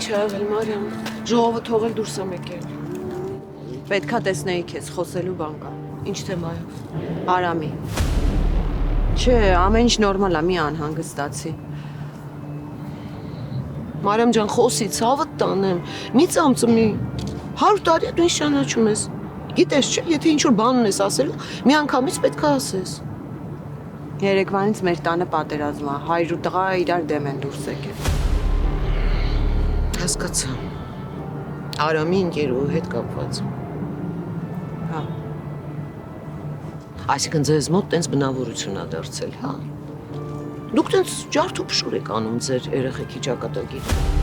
Ինչ ա եղել, Մարիամ, ժողովը թողել դուրս եմ եկել։ Պետքա տեսնեի քեզ, խոսելու բան կա։ Ինչ թեմայով։ Արամի։ Չէ, ամեն ինչ նորմալ է, մի անհանգստացի։ Մարիամ ջան, խոսի, ցավդ տանեմ, մի ծամծմի։ 100 տարի է դու ինչ ճանաչում ես։ Գիտես չէ, եթե ինչ-որ բան ունես ասելու, մի անգամից պետք է ասես։ Երեկվանից մեր տանը պատերազմ է, հայր ու տղա իրար դեմ են դուրս եկել։ Հասկացա։ Արամի ընկերուհու հետ կապված։ Հա։ Այսինքն ձեզ մոտ տենց բնավորություն ա դարձել, հա։ Դուք տենց ջարդ ու փշուր եք անում ձեր երեխեքի ճակատագիրը։